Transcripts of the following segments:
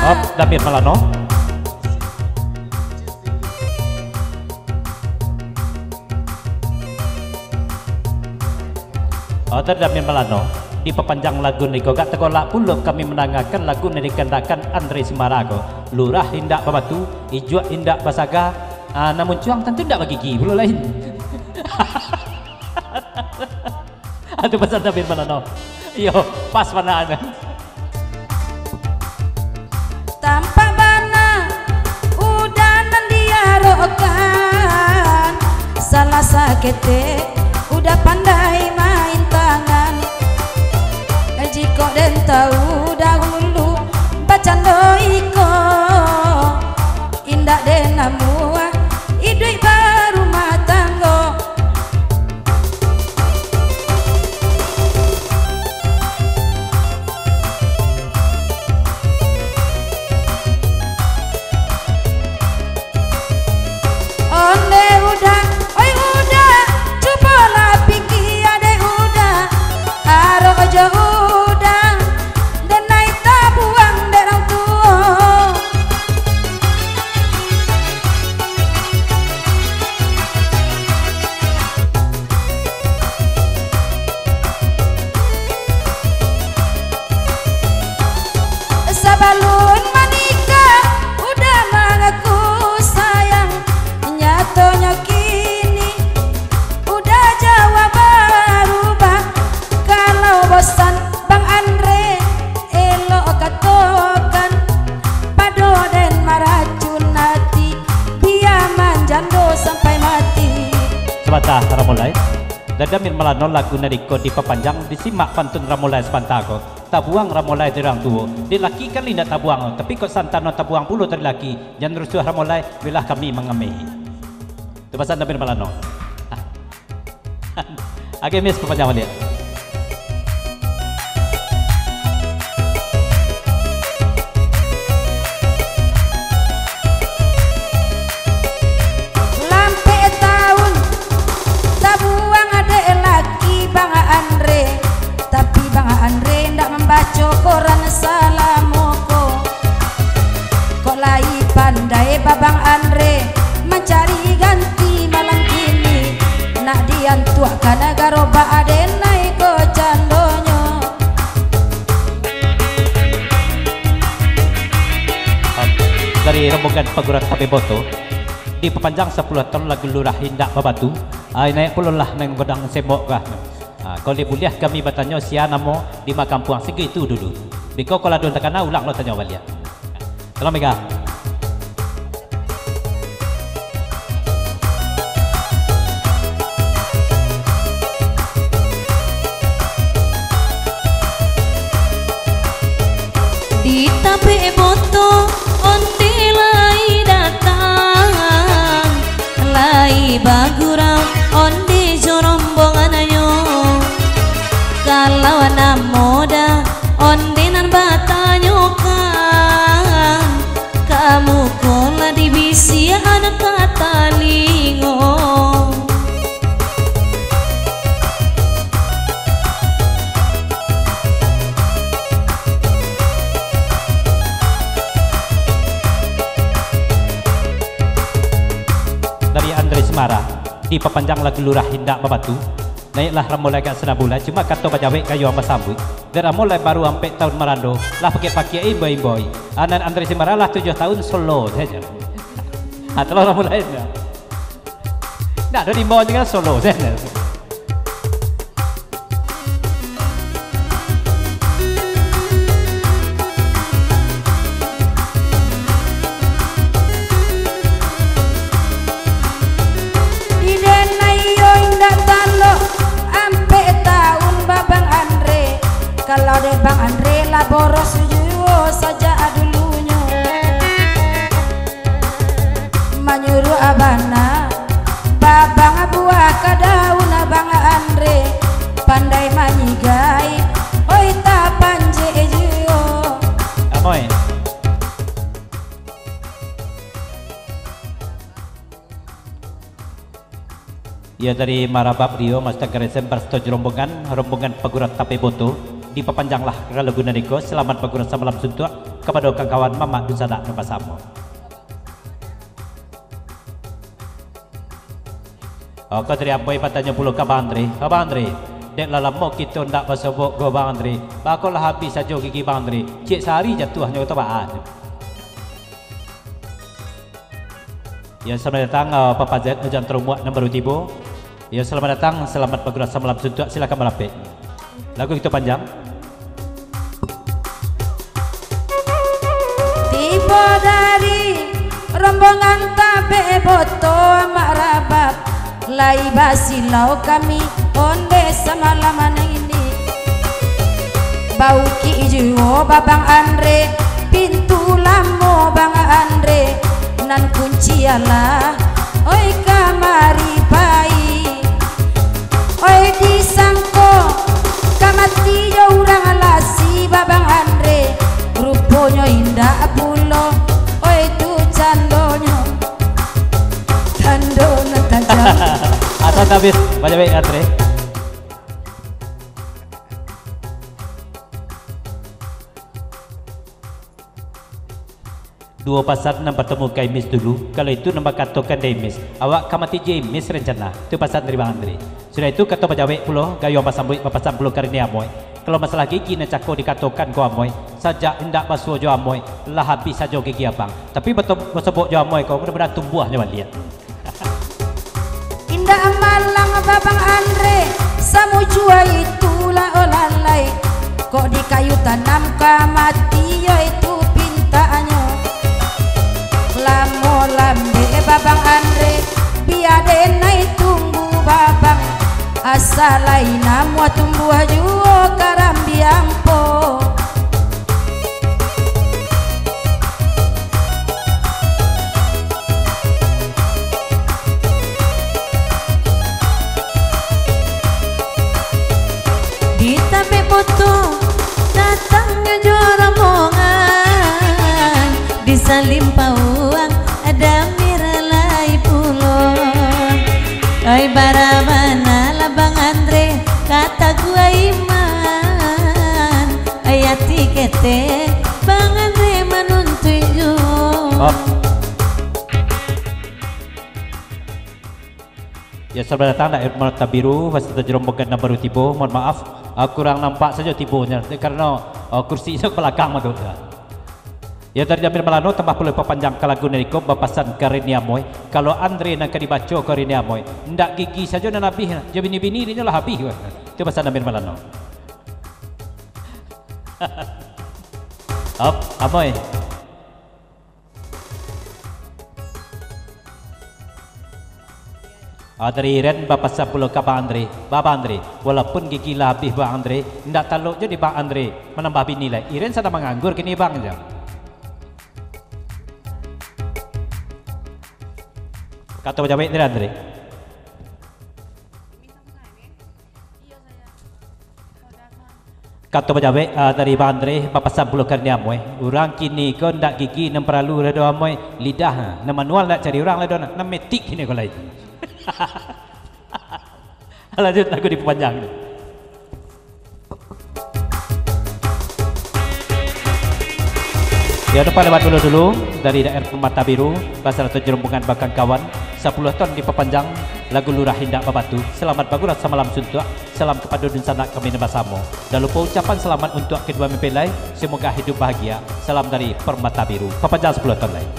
Op, David Malano. Oh, David Malano. Di pepanjang lagu niko gak tegolak puluh kami menangakan lagu yang dikendakan Andre Simarago. Lurah indak pabatu, ijuak indak pasaga. Namun cuang tentu tidak bagi gigi bulu lain. Aduh pesan David Malano. Yo, pas mana? Tanpa bana udah nandiarokan salah sakete udah pandai main tangan jika den tahu dahulu bacan doiko indah den namua idui baru matanggo onde udah oi udah cobalah pikir ade udah aro aja udah dan naik tabuang derang tua sabalun manikah udah mengaku sayang nyatonya kini udah jawab berubah kalau bosan Bang Andre elok katokan pado dan maracun hati biar manjando sampai mati. Sebentar Ramulai. Dadamin Malano lagu nariko di pepanjang disimak pantun Ramulai sepantago. Tabuang Ramulai terang tua. Dia laki kan linda tabuang, tapi kok santano tabuang puluh terlaki. Jangan rusuh Ramulai bila kami mengamehi. Itu pasal Damin Malano. Agak miss pepanjang dia. Lampe tahun tabuang ada laki Bang Andre, tapi Bang Andre ndak membaca koran salamoko. Kok lai pandai Babang Andre mencari ganti malam kini nak diantuak kana garoba ade naik ke candonyo. Dari rombongan Pagurat Tape Boto di pepanjang 10 tahun lagu lurah hindak babatu naik puluh lah nang godang semok kah. Kalau dibuliah kami bertanya siapa namo di makampuang segitu dulu. Biko kalau don takana ulang lo tanya balik. Kalau mega. Di Tape Boto onde lai datang lai bagurau onde jorombongan ayo kalau anak moda onde nan batanyokan kamu kola divisi anak kata lingo. Dari Andre Semara di pepanjang lagu lurah hindak babatu naiklah Ramulai kat Senabula cuma kata bajawek kayu sama sambut dan Ramulai baru sampai tahun Marando lah pakai boy anak Andre Semara lah 7 tahun solo saja atau Ramulai enggak ada di bawah juga solo saja. Kalau deh Bang Andre lah boros juo saja dulunya menyuruh abana babang buah ke daun Bang Andre pandai manyigai oi tak panje juo amoy. Ya dari Marabab Rio Mas Tagaresem bersetuju rombongan Pagurat Tape Boto di pepanjanglah kalau guna niko selamat Pagurat samalam suntuk kepada kawan Mamak Dunsana bersama. Kau dari apa patanya puluh ke Abang Andre, dek lama kita ndak bersobok ke Abang Andre, bakulah habis saja gigi Abang Andre, cik sehari jatuhnya utama. Ya selamat datang Papa Z Hujan Terumuak nombor tiba. Ya selamat datang, selamat bergurau malam suntuk, silakan melapik. Lagu itu panjang. Tiba dari rombongan tabe boto mak rabab, lai basilau kami onde semalaman ini. Bau ki juo babang Andre, pintu lamo bang Andre, nan kunci ala, oi kamari pai, oi disangko kamati yo urang alasi babang Andre, ruponya indah pulo, oi tu candonyo, candona tajam. Atau habis banyak baik Andre. Dua pasal nak bertemu Kaimis dulu. Kalau itu nama katakan Demis. Awak kamati James rencana. Itu pasal dari Bang Andre. Sudah itu kata bajawek pulau gayo pasambui pasang pulau karena amoy. Kalau masalah gigi nak cako dikatakan ko amoy. Sajak hendak basuh jo amoy, lah habis saja gigi abang. Tapi betul bersebut jo amoy kau benar-benar tumbuhnya lihat. Indah malang babang Andre, samu jua itulah olalai. Kok di kayu tanam kamati yo itu pintanya. Lamo lambe babang Andre, biade nai tunggu babang. Asalai namu tumbuh juo karambiampo. Di tabe foto datangnya rombongan, disalim pauang ada miralai pulon. Oi barabana lah Bang Andre, kata gua iman, ayat tikete Bang Andre menuntui ju. Ya selamat datang dari Mata Biru, peserta rombongan nomor tiba. Mohon maaf, kurang nampak saja tibonya karena kursi itu belakang betul. Ya dari Jamil Malano tambah pula perpanjang ke lagu Neriko bapasan Karinia Moy. Kalau Andre nak dibaca Karinia Moy, ndak gigi saja nak habis. Jadi bini-bini ini lah habis. Itu pasal Jamil Malano. Amoy. Dari Ren Bapak Sapuluh ke Bang Andre, Bapak Andre, walaupun gigi lah habis Bang Andre, ndak taluk jadi Bang Andre menambah binilai. Iren sedang menganggur kini Bang aja. Kata bajawek dari Andre. Kata bajawek dari Bang Andre, Bapak Sapuluh kerana amoy. Orang kini kau ndak gigi nem perlu redo amoy lidah, nem manual nak cari orang redo, nem metik kini kau lagi. Lanjut lagu dipanjang. Ya depan lewat dulu dari daerah Mata Biru, pasal terjerumpungan bakang kawan 10 ton diperpanjang lagu Lurah Hindak Babatu. Selamat bagurat semalam suntuk. Salam kepada Dunsana kami bersama. Dan lupa ucapan selamat untuk kedua mempelai. Semoga hidup bahagia. Salam dari Permata Biru. Perpanjang 10 ton lain.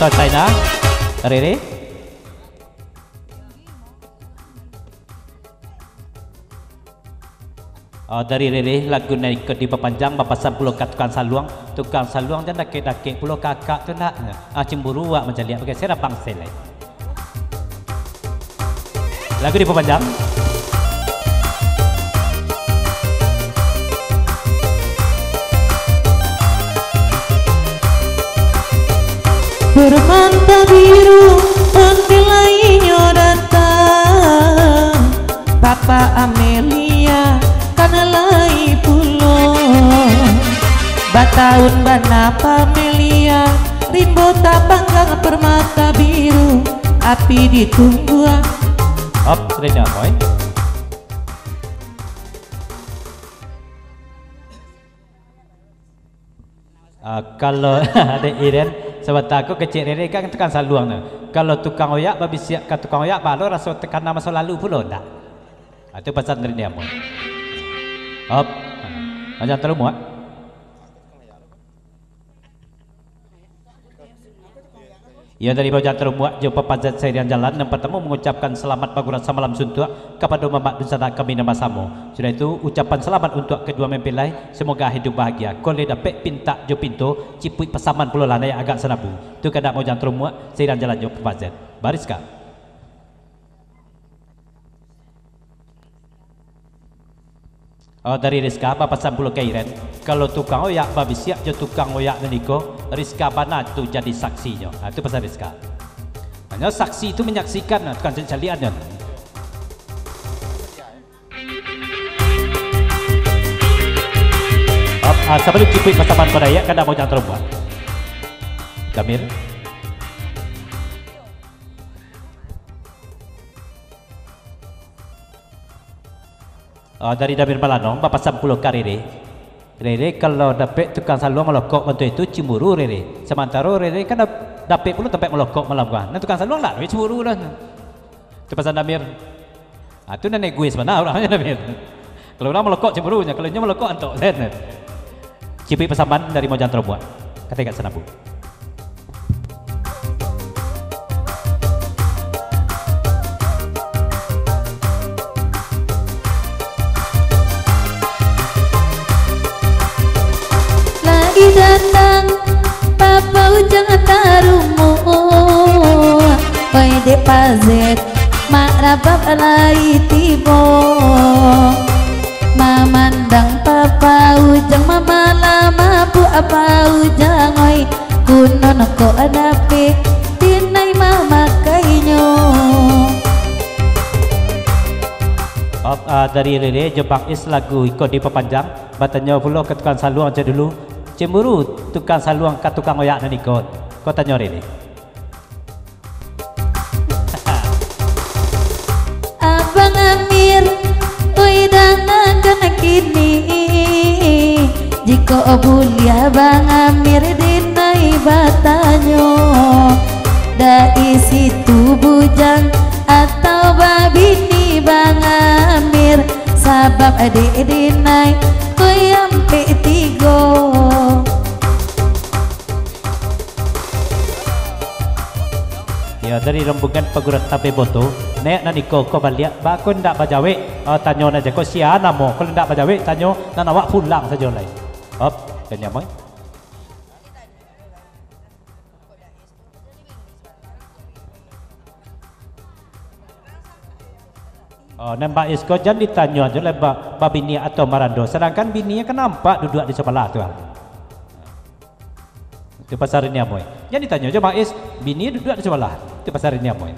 China, Rere. Dari Rere lagu naik ke di pepanjang bapasan pulau kat tukang saluang dan dakek pulau kakak tu nak cemburu wak macam lihat pakai serapang selai lagu di pepanjang. Bermata biru ondilainya datang Papa Amelia kanalai pulo bataun bana Pamelia rimbo tapanggang permata biru api ditunggu Rena boy. Kalau ada Iren sebab aku kecil Rere kan tukang saluang tu. Kalau tukang oyak babi siap kat tukang oyak balu rasa tekan masa lalu pula tak. Itu pasal Rena boy. Macam terlalu muat. Ya dari bawah jangan termuat jumpa pajat saya di jalan dan pertama mengucapkan selamat pagi rasa malam suntuk kepada Mamak Dusana kami nama Samo. Sudah itu ucapan selamat untuk kedua mempelai semoga hidup bahagia. Kalau dapat pinta jo pintu cipui pesaman pulau lana yang agak senabu. Tu kada mau jangan termuat saya di jalan jumpa pajat. Bariska. Dari Rizka papasan pulau Kairen kalau tukang oyak babi siap je tukang oyak meniko Rizka bana tu jadi saksinya itu pasal Rizka hanya saksi itu menyaksikan tukang caliannya sebelum ciput pasaman Korea kan mau jangan terbuat Jamil. Dari Damir Malanong Bapak Sampulo Karere Rere kalau dapat tukang saluang melokok bantu itu cemburu Rere sementara Rere kan dapat pula tempat melokok malam kan nah tukang saluang lah cemburu dah itu pasal Damir itu nan egois mana orangnya Damir kalau orang melokok cemburunya kalau dia melokok antok cipi pesaman dari Mojan Terbuat kata kat Senabu. Datang papa ujang tarumu oi de pazet marabab alai tibo mamandang papa ujang mama lama bu apa ujang oi kunon ko adape tinai mama kainyo. Dari Rere Jepang is lagu ikut di pepanjang batanya pula ke tukang saluang aja dulu cemburu tukang saluang kat tukang oyak dan ikut kau tanya Rere Abang Amir oi dangan kini jika obuli Abang Amir dinai batanyo da isi tu bujang atau babini Bang Amir sabab adik dinai oi ampe tigo. Ya dari rombongan pegurat tape boto nek naniko ko balik ba ko ndak bajawe tanyo aja ko sia namo ko ndak bajawe tanyo nan awak pulang saja lai dan nyamoy nembak isko jangan ditanya aja lah bini atau marando sedangkan bininya kan nampak duduk di sebelah tu itu pasar ini amoy jangan ditanya aja Bais bini duduk di sebelah itu pasar ini amoy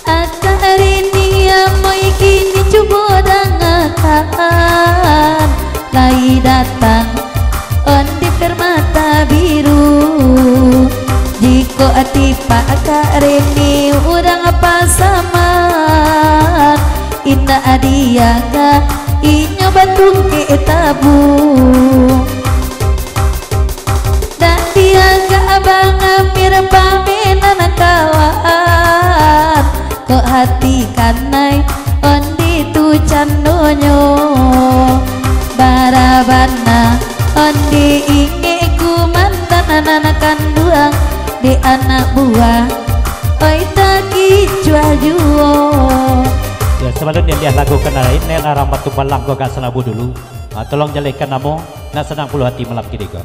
akar ini amoy kini coba dengarkan lai datang on di permata biru jiko atipa akar ini udang apa saman inna adiaga inyo batung ke tabu dan diaga Abang Amir pamenan kawan kok hati kanai ondi tu candonyo barabana ondi inge ku mantan anak kanduang di anak buah oi taki jual juo. Ya sebelum dia lihat lagu kena lain nel arang batu balang ko gak senabu dulu. Tolong jalikan namo nak senang puluh hati malam kini ko.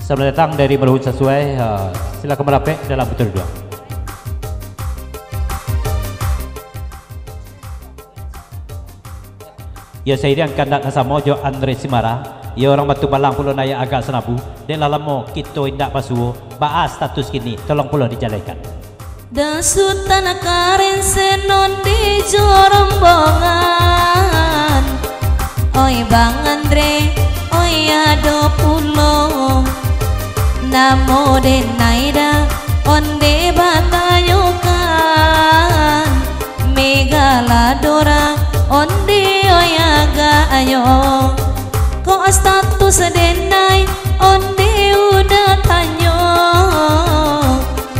Selamat datang dari Meluhut Sesuai. Silakan merapek dalam betul dua. Ya saya irian kandak nasamo jo Andre Simara. Ya orang batu balang pulau naya agak senabu. Dia lalamo kita indak pasuo. Baas status kini tolong pulau dijalikan. Dasutan karen senon di jorombongan. Oi Bang Andre, oi ado pulo. Namo de naida onde batayukan. Megaladora onde oi aga ayo. Ko status denai onde udah tanyo.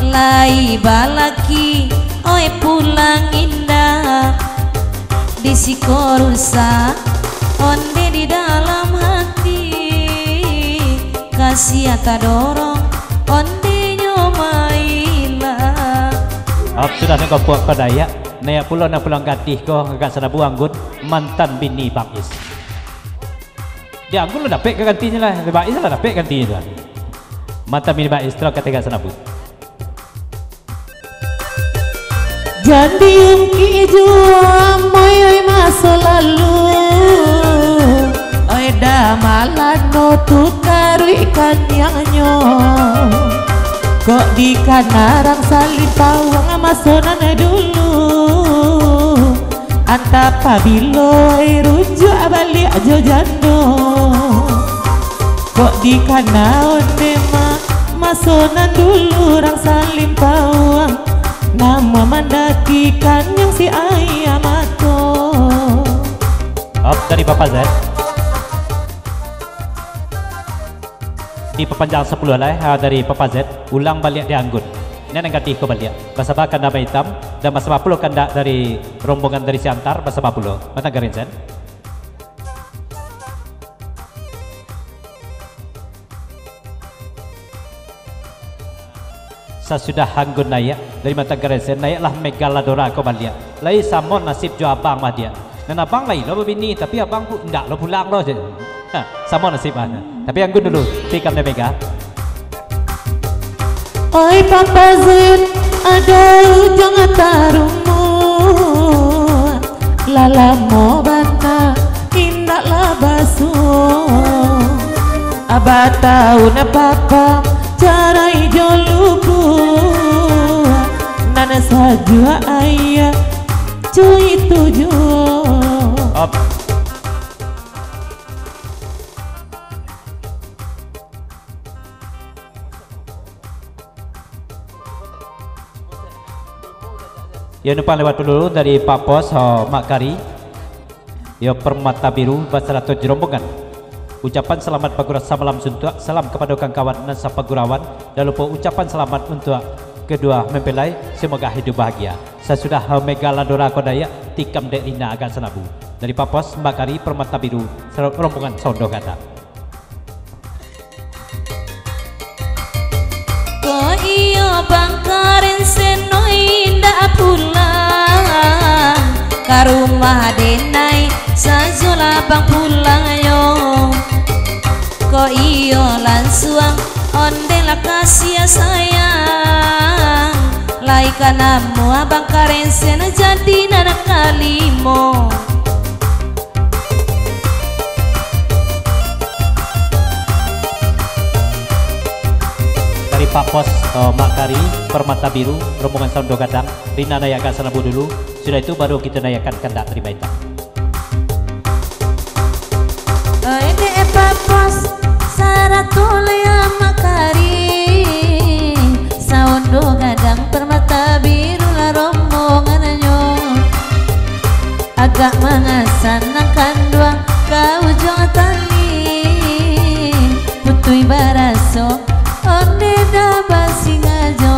Lai balaki oi pulang indah di sikorusa onde di dalam hati kasih ata dorong onde nyomaila. Sudah nengok buat padaya naya pulau na pulang gadih ko agak senabu anggun mantan bini Bang Is. Dia anggun lo dapet ke gantinya lah, Bang Is lah dapet gantinya lah. Mantan bini Bang Is terus kata senabu. Jadi ungki jua moy masa lalu. Oi damalan no tukar ikan nyanyo. Kok di kanarang salin pawang masonan dulu. Anta pabilo rujuk balik aja jando. Kok di kanaon dema masonan dulu rang salin pawang. Nama mendakikan yang si ayam atau dari Bapak Z di pepanjang 10 lah dari Bapak Z ulang balik di anggun ini negatif ke balik bahasa bahkan nama hitam dan bahasa 50 kandak dari rombongan dari Siantar bahasa 50 mana garin sen sudah hanggun naik dari mata garesen naiklah Megaladora kau balik lai samon nasib jo abang mah dia dan abang lain lo bini tapi abang pun ndak lo pulang lo je samon nasib mana tapi hanggun dulu tikam na Mega. Oi Papa Zin aduh jangan tarumu lalamo banta indak lah basuh abah tahu na papa cara ijo luku nana sajua ayah cuy tuju ya depan lewat dulu dari Pak Pos Mak Kari ya Permata Biru Basarato Jerombongan. Ucapan selamat pagurasa malam suntuk, salam kepada kawan-kawan dan sapagurawan, dan lupa ucapan selamat untuk kedua mempelai, semoga hidup bahagia. Saya sudah Megaladora Kodaya tikam dek Lina agak senabu dari Papos Mbak Kari Permata Biru rombongan Sondo kata. Ko iyo Bang Karen senoi indah pulang ke rumah denai sajola bang pulang yo. Ko iyo lansuang onde la kasih sayang lai kanamu abang Karen sen jadi nana kalimo. Dari Pak Pos Mak Kari Permata Biru rombongan Sondo Gadang Rina nayakan senabu dulu, sudah itu baru kita nayakan kandak terima itu. Ede Pak Pos Saratulya Mak Kari Sondo Gadang Permata Biru lah rombongannya agak mengasanakan dua kau jangan tali putui baraso onde da basi ngajo.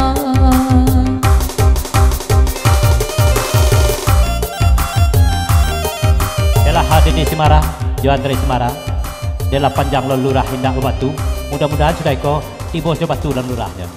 Yalah hadir di Semarang Johan dari Semarang dia panjang lelurah indah batu mudah-mudahan sudah kau tiba batu dan lurahnya.